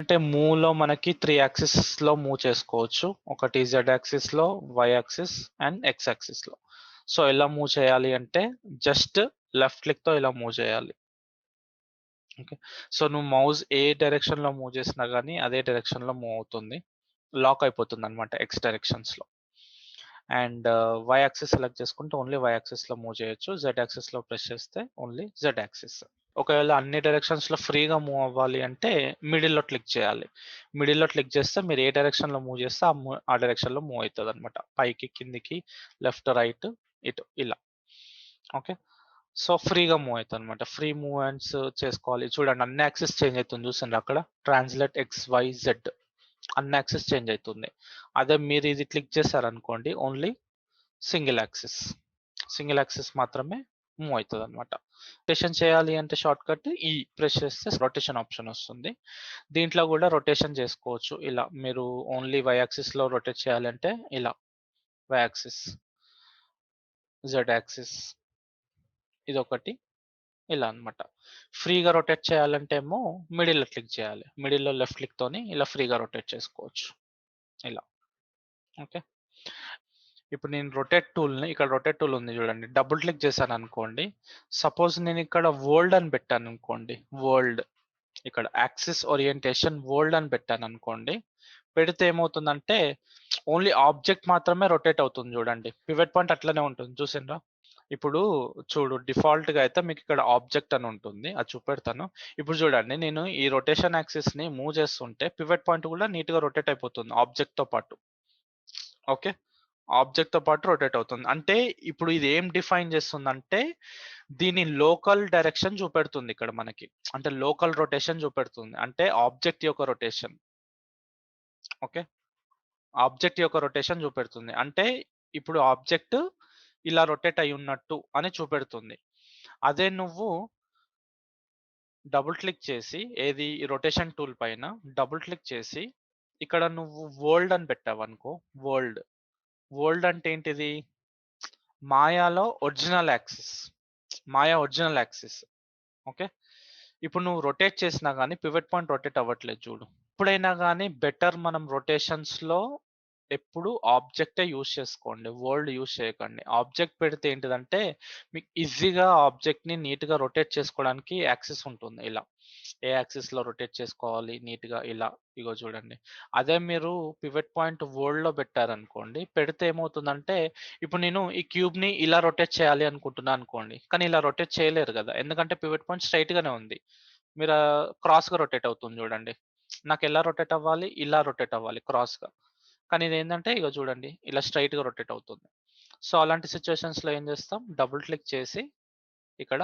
అంటే మూవ్లో మనకి 3 యాక్సిస్లో మూవ్ చేసుకోవచ్చు. ఒకటి జెడ్ యాక్సిస్లో, వై యాక్సిస్ అండ్ ఎక్స్ యాక్సిస్లో. సో ఎలా మూవ్ చేయాలి అంటే జస్ట్ లెఫ్ట్ క్లిక్తో ఇలా మూవ్ చేయాలి. ఓకే, సో నువ్వు మౌస్ ఏ డైరెక్షన్లో మూవ్ చేసినా కానీ అదే డైరెక్షన్లో మూవ్ అవుతుంది, లాక్ అయిపోతుంది అనమాట ఎక్స్ డైరెక్షన్స్లో. అండ్ వై యాక్సిస్ సెలెక్ట్ చేసుకుంటే ఓన్లీ వై యాక్సిస్లో మూవ్ చేయొచ్చు. జెడ్ యాక్సిస్లో ప్రెస్ చేస్తే ఓన్లీ జెడ్ యాక్సిస్. ఒకవేళ అన్ని డైరెక్షన్స్లో ఫ్రీగా మూవ్ అవ్వాలి అంటే మిడిల్లో క్లిక్ చేయాలి. మిడిల్లో క్లిక్ చేస్తే మీరు ఏ డైరెక్షన్లో మూవ్ చేస్తే ఆ డైరెక్షన్లో మూవ్ అవుతుంది అనమాట, పైకి కిందికి లెఫ్ట్ రైట్ ఇటు ఇలా. ఓకే, సో ఫ్రీగా మూవ్ అవుతుంది అనమాట. ఫ్రీ మూవ్మెంట్స్ చేసుకోవాలి. చూడండి అన్ని యాక్సిస్ చేంజ్ అవుతుంది, చూసండి అక్కడ ట్రాన్స్లేట్ ఎక్స్ వై జెడ్ అన్ని యాక్సిస్ చేంజ్ అవుతుంది. అదే మీరు ఇది క్లిక్ చేశారనుకోండి ఓన్లీ సింగిల్ యాక్సిస్ మాత్రమే మూవ్ అవుతుంది అనమాట. రొటేషన్ చేయాలి అంటే షార్ట్ కట్ ఈ ప్రెస్ చేస్తే రొటేషన్ ఆప్షన్ వస్తుంది. దీంట్లో కూడా రొటేషన్ చేసుకోవచ్చు. ఇలా మీరు ఓన్లీ వై యాక్సిస్ లో రొటేట్ చేయాలంటే ఇలా వై యాక్సిస్, జెడ్ యాక్సిస్ ఇది ఒకటి ఇలా అన్నమాట. ఫ్రీగా రొటేట్ చేయాలంటే ఏమో మిడిల్ లో క్లిక్ చేయాలి. మిడిల్ లో లెఫ్ట్ క్లిక్ తోని ఇలా ఫ్రీగా రొటేట్ చేసుకోవచ్చు ఇలా. ఓకే, ఇప్పుడు నేను రొటేట్ టూల్ని ఇక్కడ రొటేట్ టూల్ ఉంది చూడండి, డబుల్ క్లిక్ చేశాను అనుకోండి. సపోజ్ నేను ఇక్కడ వరల్డ్ అని పెట్టాను అనుకోండి, వరల్డ్ ఇక్కడ యాక్సిస్ ఓరియంటేషన్ వరల్డ్ అని పెట్టాను అనుకోండి. పెడితే ఏమవుతుందంటే ఓన్లీ ఆబ్జెక్ట్ మాత్రమే రొటేట్ అవుతుంది. చూడండి పివట్ పాయింట్ అట్లనే ఉంటుంది, చూసిండ్రా? ఇప్పుడు చూడు డిఫాల్ట్ గా అయితే మీకు ఇక్కడ ఆబ్జెక్ట్ అని ఉంటుంది, అది చూపెడతాను. ఇప్పుడు చూడండి నేను ఈ రొటేషన్ యాక్సిస్ ని మూవ్ చేస్తుంటే పివట్ పాయింట్ కూడా నీట్ గా రొటేట్ అయిపోతుంది ఆబ్జెక్ట్ తో పాటు. ఓకే, ఆబ్జెక్ట్ తో పాటు రొటేట్ అవుతుంది. అంటే ఇప్పుడు ఇది ఏం డిఫైన్ చేస్తుందంటే దీని లోకల్ డైరెక్షన్ చూపెడుతుంది ఇక్కడ మనకి, అంటే లోకల్ రొటేషన్ చూపెడుతుంది, అంటే ఆబ్జెక్ట్ యొక్క రొటేషన్. ఓకే, ఆబ్జెక్ట్ యొక్క రొటేషన్ చూపెడుతుంది, అంటే ఇప్పుడు ఆబ్జెక్ట్ ఇలా రొటేట్ అయి ఉన్నట్టు అని చూపెడుతుంది. అదే నువ్వు డబుల్ క్లిక్ చేసి ఏది రొటేషన్ టూల్ పైన డబుల్ క్లిక్ చేసి ఇక్కడ నువ్వు వరల్డ్ అని పెట్టావు అనుకో, వరల్డ్ వరల్డ్ అంటే ఏంటిది? మాయాలో ఒరిజినల్ యాక్సిస్, మాయా ఒరిజినల్ యాక్సిస్. ఓకే, ఇప్పుడు నువ్వు రొటేట్ చేసినా కానీ పివట్ పాయింట్ రొటేట్ అవ్వట్లేదు చూడు. ఎప్పుడైనా కానీ బెటర్ మనం రొటేషన్స్ లో ఎప్పుడు ఆబ్జెక్టే యూజ్ చేసుకోండి, వరల్డ్ యూజ్ చేయకండి. ఆబ్జెక్ట్ పెడితే ఏంటిదంటే మీకు ఈజీగా ఆబ్జెక్ట్ ని నీట్ గా రొటేట్ చేసుకోవడానికి యాక్సిస్ ఉంటుంది ఇలా. ఏ యాక్సిస్ లో రొటేట్ చేసుకోవాలి నీట్ గా ఇలా, ఇగో చూడండి. అదే మీరు పివట్ పాయింట్ వరల్డ్ లో పెట్టారనుకోండి, పెడితే ఏమవుతుందంటే ఇప్పుడు నేను ఈ క్యూబ్ ని ఇలా రొటేట్ చేయాలి అనుకుంటున్నా అనుకోండి, కానీ ఇలా రొటేట్ చేయలేరు కదా, ఎందుకంటే పివట్ పాయింట్ స్ట్రైట్ గానే ఉంది. మీరు క్రాస్ గా రొటేట్ అవుతుంది చూడండి. నాకు ఎలా రొటేట్ అవ్వాలి? ఇలా రొటేట్ అవ్వాలి క్రాస్ గా, కానీ ఇది ఏంటంటే ఇగో చూడండి ఇలా స్ట్రైట్ గా రొటేట్ అవుతుంది. సో అలాంటి సిచ్యువేషన్స్ లో ఏం చేస్తాం, డబుల్ క్లిక్ చేసి ఇక్కడ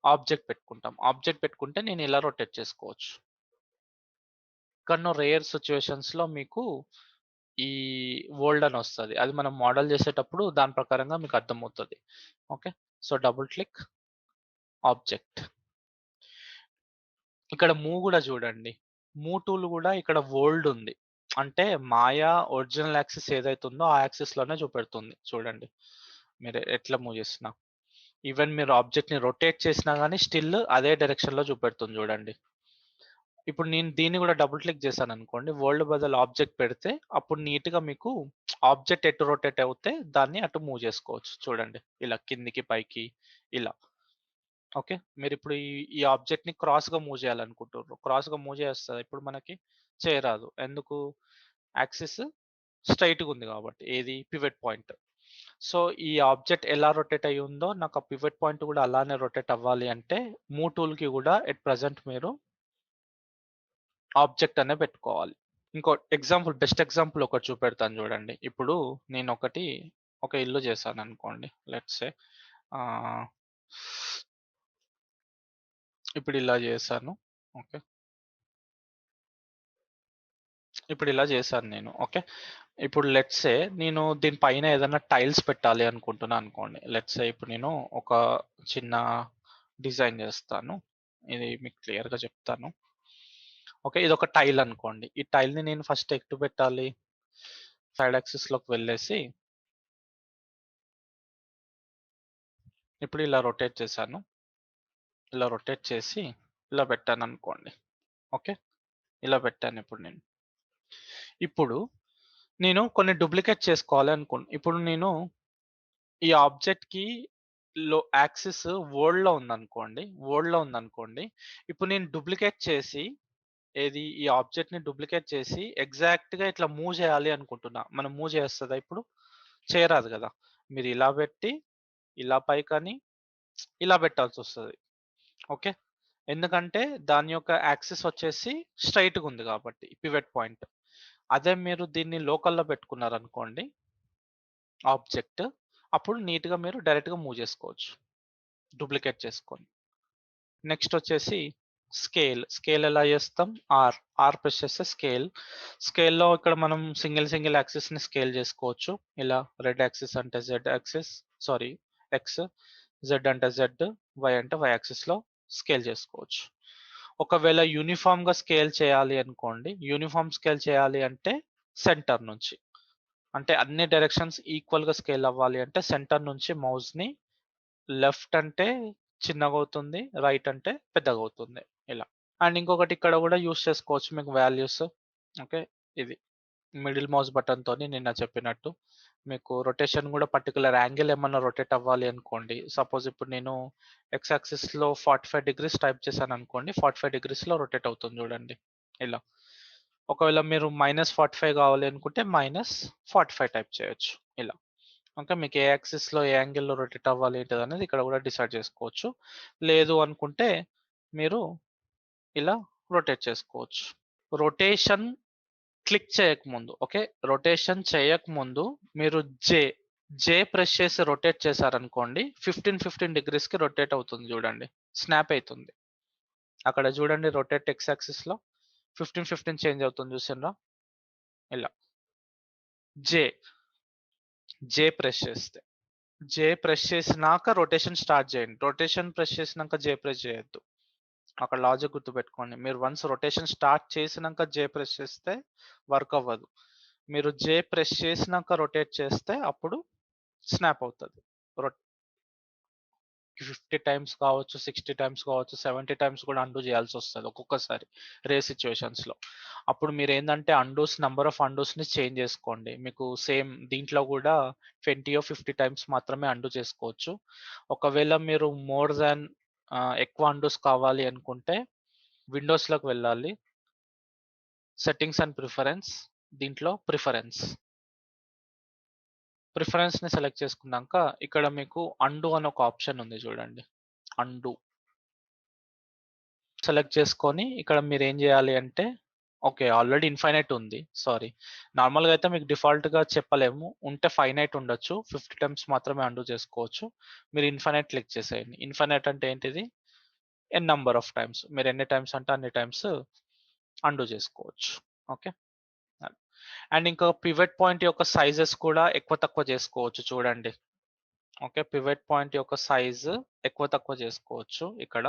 ఆబ్జెక్ట్ పెట్టుకుంటాం. ఆబ్జెక్ట్ పెట్టుకుంటే నేను ఇలా రొటేట్ చేసుకోవచ్చు. కానీ రేర్ సిచ్యువేషన్స్ లో మీకు ఈ వరల్డ్ అని వస్తుంది, అది మనం మోడల్ చేసేటప్పుడు దాని ప్రకారంగా మీకు అర్థమవుతుంది. Okay, so double click object. ఇక్కడ మూవ్ కూడా చూడండి, మూవ్ టూల్ కూడా ఇక్కడ వరల్డ్ ఉంది, అంటే మాయా ఒరిజినల్ యాక్సిస్ ఏదైతే ఉందో ఆ యాక్సిస్ లోనే చూపెడుతుంది. చూడండి మీరు ఎట్లా మూవ్ చేస్తున్నా, ఈవెన్ మీరు ఆబ్జెక్ట్ ని రొటేట్ చేసినా కానీ స్టిల్ అదే డైరెక్షన్ లో చూపెడుతుంది చూడండి. ఇప్పుడు నేను దీన్ని కూడా డబుల్ క్లిక్ చేశాను అనుకోండి, వరల్డ్ బదులు ఆబ్జెక్ట్ పెడితే అప్పుడు నీట్ గా మీకు ఆబ్జెక్ట్ ఎటు రొటేట్ అవుతే దాన్ని అటు మూవ్ చేసుకోవచ్చు. చూడండి ఇలా కిందికి పైకి ఇలా. ఓకే, మీరు ఇప్పుడు ఈ ఆబ్జెక్ట్ ని క్రాస్ గా మూవ్ చేయాలనుకుంటున్నారు, క్రాస్ గా మూవ్ చేస్తుంది ఇప్పుడు మనకి చేయరాదు, ఎందుకు? యాక్సిస్ స్ట్రైట్ గా ఉంది కాబట్టి, ఏది పివట్ పాయింట్. సో ఈ ఆబ్జెక్ట్ ఎలా రొటేట్ అయ్యి ఉందో నాకు ఆ పివట్ పాయింట్ కూడా అలానే రొటేట్ అవ్వాలి అంటే మూవ్ టూల్ కి కూడా ఎట్ ప్రెసెంట్ మీరు ఆబ్జెక్ట్ అనే పెట్టుకోవాలి. ఇంకో ఎగ్జాంపుల్, బెస్ట్ ఎగ్జాంపుల్ ఒకటి చూపెడతాను చూడండి. ఇప్పుడు నేను ఒక ఇల్లు చేశాను అనుకోండి, లెట్స్ సే ఇప్పుడు ఇలా చేశాను. ఓకే, ఇప్పుడు ఇలా చేశాను నేను. ఓకే, ఇప్పుడు లెట్స్ సే నేను దీనిపైన ఏదైనా టైల్స్ పెట్టాలి అనుకుంటున్నా అనుకోండి. లెట్స్ సే ఇప్పుడు నేను ఒక చిన్న డిజైన్ చేస్తాను, ఇది మీకు క్లియర్ గా చెప్తాను. ఓకే, ఇది ఒక టైల్ అనుకోండి. ఈ టైల్ ని నేను ఫస్ట్ ఎటు పెట్టాలి, సైడ్ యాక్సిస్ లోకి వెళ్ళేసి ఇప్పుడు ఇలా రొటేట్ చేశాను, ఇలా రొటేట్ చేసి ఇలా పెట్టాను అనుకోండి. ఓకే, ఇలా పెట్టాను ఇప్పుడు నేను కొన్ని డూప్లికేట్ చేసుకోవాలి ఇప్పుడు నేను ఈ ఆబ్జెక్ట్‌కి యాక్సిస్ వరల్డ్‌లో ఉందనుకోండి. ఇప్పుడు నేను డూప్లికేట్ చేసి ఈ ఆబ్జెక్ట్‌ని డూప్లికేట్ చేసి ఎగ్జాక్ట్‌గా ఇట్లా మూవ్ చేయాలి అనుకుంటున్నా. మనం మూవ్ చేస్తదా ఇప్పుడు? చేయరాదు గదా! మీరు ఇలా పెట్టి, ఇలా పైకని, ఇలా పెట్టాల్సొస్తది. ఓకే. ఎందుకంటే దాని యొక్క యాక్సిస్ వచ్చేసి స్ట్రెయిట్‌గా ఉంది కాబట్టి పివట్ పాయింట్. అదే మీరు దీన్ని లోకల్‌లో పెట్టుకున్నారనుకోండి ఆబ్జెక్ట్. అప్పుడు నీట్‌గా మీరు డైరెక్ట్‌గా మూవ్ చేసుకోవచ్చు. డూప్లికేట్ చేసుకొని. నెక్స్ట్ వచ్చేసి స్కేల్ ఎలా చేస్తాం? ఆర్ ప్రెస్ చేస్తే స్కేల్. స్కేల్‌లో ఇక్కడ మనం సింగిల్ యాక్సిస్‌ని స్కేల్ చేసుకోవచ్చు. ఇలా రెడ్ యాక్సిస్ అంటే Z axis, sorry X, Z అంటే జెడ్, వై అంటే వై యాక్సిస్‌లో స్కేల్ చేసుకోవచ్చు. ఒకవేళ యూనిఫార్మ్‌గా స్కేల్ చేయాలి అనుకోండి. యూనిఫార్మ్ స్కేల్ చేయాలి అంటే సెంటర్ నుంచి. అంటే అన్ని డైరెక్షన్స్ ఈక్వల్‌గా స్కేల్ అవ్వాలి అంటే సెంటర్ నుంచి మౌస్‌ని లెఫ్ట్ అంటే చిన్నగవుతుంది. రైట్ అంటే పెద్దగవుతుంది. ఇలా. అండ్ ఇంకొకటి ఇక్కడ గూడా యూజ్ చేసుకోవచ్చు మీకు వాల్యూస్. ఓకే. ఇది మిడిల్ మౌస్ బటన్‌తోని నిన్న చెప్పినట్టు. మీకు రొటేషన్ గూడా పర్టిక్యులర్ యాంగిల్ ఏమన్నా రొటేట్ అవ్వాలి అనుకోండి. సపోజ్ ఇప్పుడు నేను ఎక్స్ యాక్సిస్‌లో 45 డిగ్రీస్ టైప్ చేశాననుకోండి. 45 డిగ్రీస్‌లో రొటేట్ అవుతుంది జూడండి. ఇలా. ఒకవేళ మీరు -45 కావాలి అనుకుంటే -45 టైప్ చేయొచ్చు. ఇలా. ఓకే. మీకు ఏ యాక్సిస్‌లో ఏ యాంగిల్‌లో రొటేట్ అవ్వాలి ఏంటిదనేది ఇక్కడ గూడా డిసైడ్ చేసుకోవచ్చు. లేదు అనుకుంటే మీరు ఇలా రొటేట్ చేసుకోవచ్చు. రొటేషన్ క్లిక్ చేయకముందు ఓకే. రొటేషన్ చేయకముందు మీరు జే, జే ప్రెస్ చేసి రొటేట్ చేశారనుకోండి 15 డిగ్రీస్‌కి రొటేట్ అవుతుంది జూడండి. స్నాప్ అయితుంది. అక్కడ జూడండి రొటేట్ ఎక్స్ యాక్సిస్‌లో 15 చేంజ్ అవుతుంది జూసిండ్రా? ఇలా. జే, జే ప్రెస్ చేస్తే. జే ప్రెస్ చేసినాక రొటేషన్ స్టార్ట్ చేయండి. రొటేషన్ ప్రెస్ చేసినాక జే ప్రెస్ చేయొద్దు. అక్కడ లాజిక్ గుర్తుపెట్టుకోండి. మీరు వన్స్ రొటేషన్ స్టార్ట్ చేసినాక జే ప్రెస్ చేస్తే వర్క్ అవ్వదు. మీరు జే ప్రెస్ చేసినాక రొటేట్ చేస్తే అప్పుడు స్నాప్ అవుతది. రొట్ 50 టైమ్స్ కావచ్చు, 60 టైమ్స్ కావచ్చు, 70 టైమ్స్ కూడా అండూ చేయాల్సొస్తది ఒక్కొక్కసారి రేర్ సిట్యుయేషన్స్‌లో. అప్పుడు మీరేందంటే నంబర్ ఆఫ్ అండూస్‌ని చేంజ్ చేసుకోండి. మీకు సేమ్ దీంట్లో గూడా 20 50 టైమ్స్ మాత్రమే అండూ చేసుకోవచ్చు. ఒకవేళ మీరు మోర్ థాన్ ఎక్కువ అండూస్ కావాలి అనుకుంటే విండోస్‌లోకి వెళ్ళాలి. సెట్టింగ్స్ అండ్ దీంట్లో ప్రిఫరెన్స్‌ని సెలెక్ట్ చేసుకున్నాక ఇక్కడ మీకు అండూ అని ఒక ఆప్షన్ ఉంది చూడండి. అండూ సెలెక్ట్ చేసుకొని ఇక్కడ మీరేం జేయాలి అంటే ఓకే. ఆల్రెడీ ఇన్‌ఫైనైట్ ఉంది. సారీ. నార్మల్‌గా అయితే మీకు డిఫాల్ట్‌గా చెప్పలేము. ఉంటే ఫైనైట్ ఉండొచ్చు. 50 టైమ్స్ మాత్రమే అండూ చేసుకోవచ్చు. మీరు ఇన్‌ఫైనైట్ క్లిక్ చేసేయండి. ఇన్‌ఫైనైట్ అంటే ఏంటిది? Number of times. మీరు ఎన్ని టైమ్స్ అంటే అన్ని టైమ్స్ అండూ చేసుకోవచ్చు. ఓకే. అది. అండ్ ఇంకా పివట్ పాయింట్ యొక్క సైజెస్ కూడా ఎక్కువ తక్కువ చేసుకోవచ్చు చూడండి. ఓకే. పివట్ పాయింట్ యొక్క సైజ్ ఎక్కువ తక్కువ చేసుకోవచ్చు ఇక్కడ.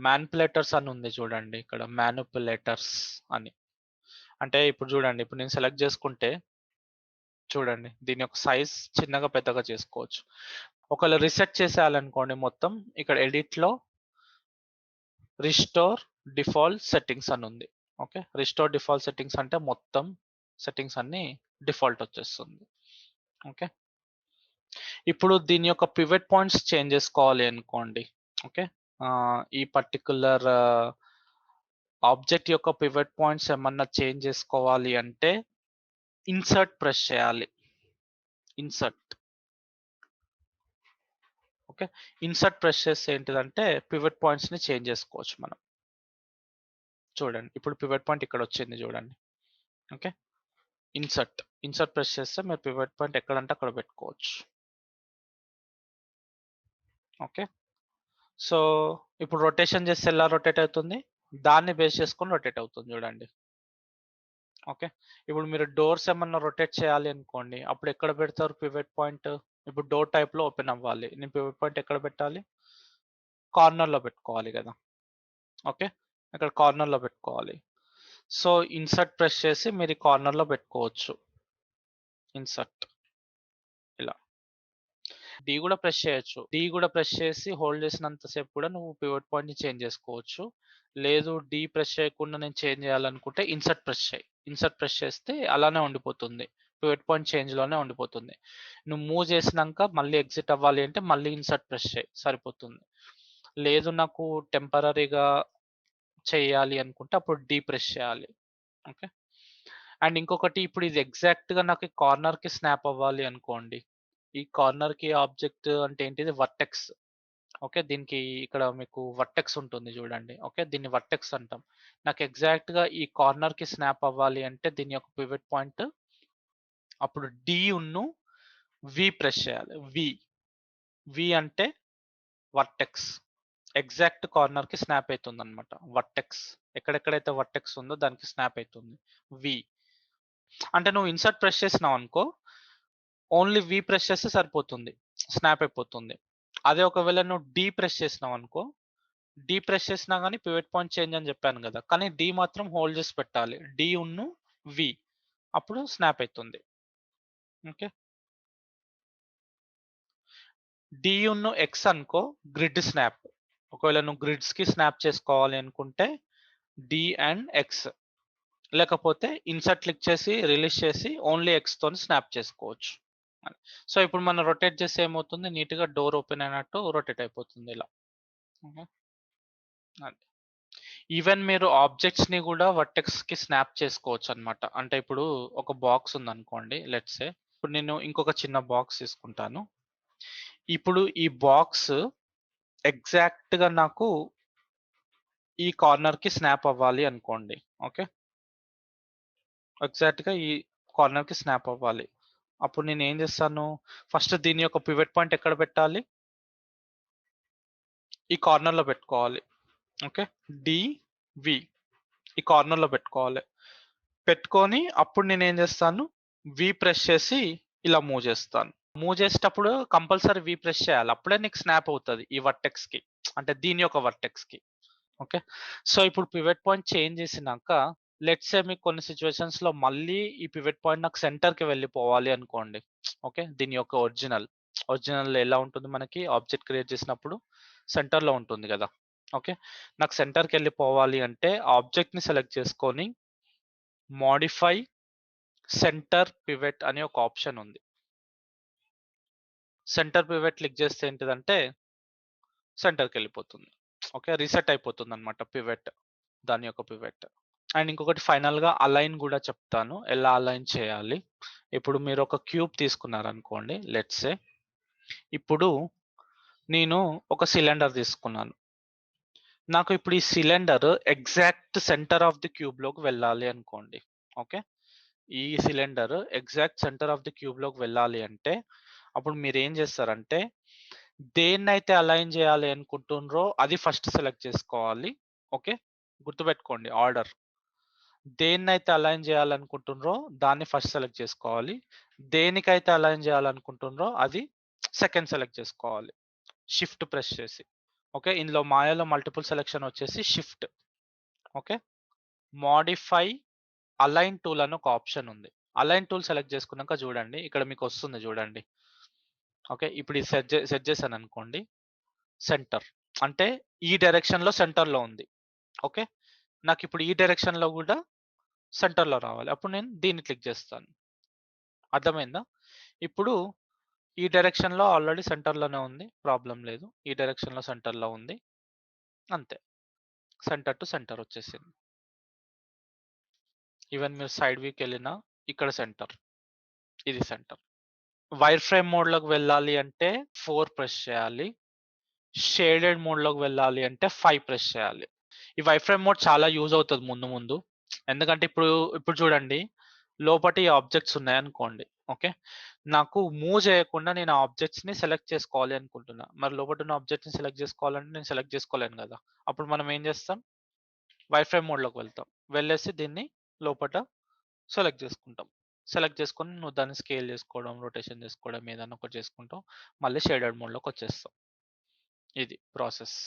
మానిప్యులేటర్స్ అని ఉంది చూడండి ఇక్కడ. మానిప్యులేటర్స్ అని. అంటే ఇప్పుడు చూడండి. ఇప్పుడు నేను సెలెక్ట్ చేసుకుంటే చూడండి. దీని యొక్క సైజ్ చిన్నగా, పెద్దగా చేసుకోవచ్చు. ఒకవేళ రీసెట్ చేసేయాలనుకోండి మొత్తం ఇక్కడ ఎడిట్‌లో రిస్టోర్ డిఫాల్ట్ సెట్టింగ్స్ అని ఉంది. ఓకే. రిస్టోర్ డిఫాల్ట్ సెట్టింగ్స్ అంటే మొత్తం సెట్టింగ్స్ అన్నీ డిఫాల్ట్ వచ్చేస్తుంది. ఓకే. ఇప్పుడు దీని యొక్క పివట్ పాయింట్స్ చేంజ్ చేసుకోవాలి అనుకోండి. ఓకే. ఈ పర్టిక్యులర్ ఆబ్జెక్ట్ యొక్క పివట్ పాయింట్స్ ఏమన్నా చేంజ్ చేసుకోవాలి అంటే ఇన్సర్ట్ ప్రెస్ చేయాలి. ఇన్సర్ట్. ఓకే. ఇన్సర్ట్ ప్రెస్ చేస్తే ఏంటిదంటే పివట్ పాయింట్స్‌ని చేంజ్ చేసుకోవచ్చు మనం. చూడండి. ఇప్పుడు పివట్ పాయింట్ ఇక్కడొచ్చింది చూడండి. ఓకే. ఇన్సర్ట్ ప్రెస్ చేస్తే మీరు పివట్ పాయింట్ ఎక్కడంటే అక్కడ పెట్టుకోవచ్చు. ఓకే. సో, ఇప్పుడు రొటేషన్ చేస్తే ఎలా రొటేట్ అవుతుంది? దాన్ని బేస్ చేసుకొని రొటేట్ అవుతుంది చూడండి. ఓకే. ఇప్పుడు మీరు డోర్స్ ఏమన్నా రొటేట్ చేయాలి అనుకోండి. అప్పుడు ఎక్కడ పెడతారు పివట్ పాయింట్? ఇప్పుడు డోర్ టైప్‌లో ఓపెన్ అవ్వాలి. నేను పివట్ పాయింట్ ఎక్కడ పెట్టాలి? కార్నర్‌లో పెట్టుకోవాలి గదా! ఓకే. ఇక్కడ కార్నర్‌లో పెట్టుకోవాలి. సో, ఇన్సర్ట్ ప్రెస్ చేసి మీరు కార్నర్‌లో పెట్టుకోవచ్చు. ఇన్సర్ట్ ఇలా. డి గూడా ప్రెస్ చేయొచ్చు. డి గూడా ప్రెస్ చేసి హోల్డ్ చేసినంత సేపు కూడా నువ్వు పివట్ పాయింట్‌ని చేంజ్ చేసుకోవచ్చు. లేదు డి ప్రెస్ చేయకుండా నేను చేంజ్ చేయాలనుకుంటే ఇన్సర్ట్ ప్రెస్ చెయి. ఇన్సర్ట్ ప్రెస్ చేస్తే అలానే ఉండిపోతుంది. పివట్ పాయింట్ చేంజ్‌లోనే ఉండిపోతుంది. నువ్వు మూవ్ చేసినంక మళ్ళీ ఎగ్జిట్ అవ్వాలి అంటే మళ్ళీ ఇన్సర్ట్ ప్రెస్ చెయి సరిపోతుంది. లేదు నాకు టెంపరరీగా చేయాలి అనుకుంటే అప్పుడు డి ప్రెస్ చేయాలి. ఓకే. అండ్ ఇంకొకటి ఇప్పుడు ఇది ఎగ్జాక్ట్‌గా నాకు కార్నర్‌కి స్నాప్ అవ్వాలి అనుకోండి. ఈ కార్నర్‌కి ఆబ్జెక్ట్ అంటే ఏంటిది వర్టెక్స్. ఓకే. దీనికి ఇక్కడ మీకు వర్టెక్స్ ఉంటుంది చూడండి. ఓకే. దీన్ని వర్టెక్స్ అంటాం. నాకు ఎగ్జాక్ట్‌గా ఈ కార్నర్‌కి స్నాప్ అవ్వాలి అంటే దీని యొక్క పివట్ పాయింట్ అప్పుడు డి ఉన్ను వి ప్రెస్ చేయాలి. వి అంటే వర్టెక్స్. ఎగ్జాక్ట్ కార్నర్‌కి స్నాప్ అయితుందన్నమాట. వర్టెక్స్. ఎక్కడెక్కడైతే వర్టెక్స్ ఉందో దానికి స్నాప్ అయితుంది. వి. అంటే నువ్వు ఇన్సర్ట్ ప్రెస్ చేసినావనుకో, ఓన్లీ వి ప్రెస్ చేస్తే సరిపోతుంది. స్నాప్ అయిపోతుంది. అదే ఒకవేళ నువ్వు డి ప్రెస్ చేసినావనుకో, డి ప్రెస్ చేసినా గాని పివట్ పాయింట్ చేంజ్ అని చెప్పాను గదా! కానీ డి మాత్రం హోల్డ్ చేసి పెట్టాలి. డి ఉన్ను వి. అప్పుడు స్నాప్ అయితుంది. ఓకే. డి ఉన్ను ఎక్స్ అనుకో గ్రిడ్ స్నాప్. ఒకవేళ నువ్వు గ్రిడ్స్‌కి స్నాప్ చేసుకోవాలి అనుకుంటే డి అండ్ ఎక్స్. లేకపోతే ఇన్సర్ట్ క్లిక్ చేసి రిలీజ్ చేసి ఓన్లీ ఎక్స్ తోని స్నాప్ చేసుకోవచ్చు. సో, ఇప్పుడు మనం రొటేట్ చేస్తే ఏమవుతుంది నీట్‌గా డోర్ ఓపెన్ అయినట్టు రొటేట్ అయిపోతుంది ఇలా. ఓకే. అది. ఈవెన్ మీరు ఆబ్జెక్ట్స్‌ని గూడా వర్టెక్స్‌కి స్నాప్ చేసుకోవచ్చనమాట. అంటే ఇప్పుడు ఒక బాక్స్ ఉందనుకోండి లెట్స్ సే. ఇప్పుడు నేను ఇంకొక చిన్న బాక్స్ తీసుకుంటాను. ఇప్పుడు ఈ బాక్స్ ఎగ్జాక్ట్‌గా నాకు ఈ కార్నర్‌కి స్నాప్ అవ్వాలి అనుకోండి. ఓకే. ఎగ్జాక్ట్‌గా ఈ కార్నర్‌కి స్నాప్ అవ్వాలి. అప్పుడు నేనేం జేస్తాను, ఫస్ట్ దీని యొక్క పివట్ పాయింట్ ఎక్కడ పెట్టాలి? ఈ కార్నర్‌లో పెట్టుకోవాలి. ఓకే. డి, వి ఈ కార్నర్‌లో పెట్టుకోవాలి. పెట్టుకొని అప్పుడు నేనేం జేస్తాను, వి ప్రెస్ చేసి ఇలా మూవ్ జేస్తాను. మూవ్ చేసేటప్పుడు కంపల్సరీ వి ప్రెస్ చేయాలి. అప్పుడే నీకు స్నాప్ అవుతది ఈ వర్టెక్స్‌కి. అంటే దీని యొక్క వర్టెక్స్‌కి. ఓకే. సో, ఇప్పుడు పివట్ పాయింట్ చేంజ్ చేసినాక లెట్స్ సే మీకు కొన్ని సిట్యుయేషన్స్‌లో మళ్ళీ ఈ పివట్ పాయింట్ నాకు సెంటర్‌కి వెళ్ళిపోవాలి అనుకోండి. ఓకే. దీని యొక్క ఒరిజినల్ ఎలా ఉంటుంది మనకి ఆబ్జెక్ట్ క్రియేట్ చేసినప్పుడు సెంటర్‌లో ఉంటుంది గదా! ఓకే. నాకు సెంటర్‌కెళ్ళిపోవాలి అంటే ఆబ్జెక్ట్‌ని సెలెక్ట్ చేసుకొని మోడిఫై సెంటర్ పివట్ అనే ఒక ఆప్షన్ ఉంది. సెంటర్ పివట్ క్లిక్ చేస్తే ఏంటిదంటే సెంటర్‌కెళ్ళిపోతుంది. ఓకే. రీసెట్ అయిపోతుందన్నమాట పివట్. దాని యొక్క పివట్. అండ్ ఇంకొకటి ఫైనల్‌గా అలైన్ గూడా చెప్తాను. ఎలా అలైన్ చేయాలి? ఇప్పుడు మీరు ఒక క్యూబ్ తీసుకున్నారనుకోండి లెట్స్ సే. ఇప్పుడు నేను ఒక సిలిండర్ తీసుకున్నాను. నాకు ఇప్పుడు ఈ cylinder exact centre of the క్యూబ్‌లోకి వెళ్ళాలి అనుకోండి. ఓకే. ఈ cylinder exact centre of the క్యూబ్‌లోకి వెళ్ళాలి అంటే, అప్పుడు మీరేం చేస్తారంటే, దేన్నైతే అలైన్ చేయాలి అనుకుంటుర్రో అది ఫస్ట్ సెలెక్ట్ చేసుకోవాలి. ఓకే. గుర్తుపెట్టుకోండి ఆర్డర్. దేన్నైతే అలైన్ చేయాలనుకుంటుర్రో దాన్ని ఫస్ట్ సెలెక్ట్ చేసుకోవాలి. దేనికైతే అలైన్ చేయాలనుకుంటుర్రో అది సెకండ్ సెలెక్ట్ చేసుకోవాలి. షిఫ్ట్ ప్రెస్ చేసి. ఓకే. ఇందులో మాయాలో మల్టిపుల్ సెలక్షన్ వచ్చేసి shift. Okay. Modify align tool అని ఒక ఆప్షన్ ఉంది. అలైన్ టూల్ సెలెక్ట్ చేసుకున్నాక చూడండి. ఇక్కడ మీకొస్తుంది చూడండి. ఓకే. ఇప్పుడు ఇది సెట్ చేశాననుకోండి. సెంటర్. అంటే ఈ డైరెక్షన్‌లో సెంటర్‌లో ఉంది. ఓకే. నాకిప్పుడు ఈ డైరెక్షన్‌లో గూడా సెంటర్‌లో రావాలి. అప్పుడు నేను దీన్ని క్లిక్ చేస్తాను. అర్థమైందా? ఇప్పుడు ఈ డైరెక్షన్‌లో ఆల్రెడీ సెంటర్‌లోనే ఉంది. ప్రాబ్లమ్ లేదు. ఈ డైరెక్షన్‌లో సెంటర్‌లో ఉంది. అంతే. సెంటర్ టు సెంటర్ వచ్చేసింది. ఈవెన్ మీరు సైడ్ వ్యూకెళ్ళినా ఇక్కడ సెంటర్. ఇది సెంటర్. వైర్ ఫ్రేమ్ మోడ్‌లోకి వెళ్ళాలి అంటే 4 ప్రెస్ చేయాలి. షేడెడ్ మోడ్‌లోకి వెళ్ళాలి అంటే 5 ప్రెస్ చేయాలి. ఈ వైర్ ఫ్రేమ్ మోడ్ చాలా యూజ్ అవుతది ముందు ముందు. ఎందుకంటే ఇప్పుడు చూడండి లోపటి ఆబ్జెక్ట్స్ ఉన్నాయనుకోండి. ఓకే. నాకు మూవ్ చేయకుండా నేను ఆ ఆబ్జెక్ట్స్‌ని సెలెక్ట్ చేసుకోవాలి అనుకుంటున్నా. మరి లోపటున్న ఆబ్జెక్ట్‌ని సెలెక్ట్ చేసుకోవాలంటే నేను సెలెక్ట్ చేసుకోలేను గదా! అప్పుడు మనం ఏం చేస్తాం? వైర్ ఫ్రేమ్ మోడ్‌లోకి వెళ్తాం. వెళ్ళేసి దీన్ని లోపట సెలెక్ట్ చేసుకుంటాం. సెలెక్ట్ చేసుకొని నువ్వు దాన్ని స్కేల్ చేసుకోవడం, రొటేషన్ చేసుకోవడం ఏదన్నా ఒకటి చేసుకుంటాం. మళ్ళీ షేడెడ్ మోడ్‌లోకొచ్చేస్తాం. ఇది ప్రాసెస్.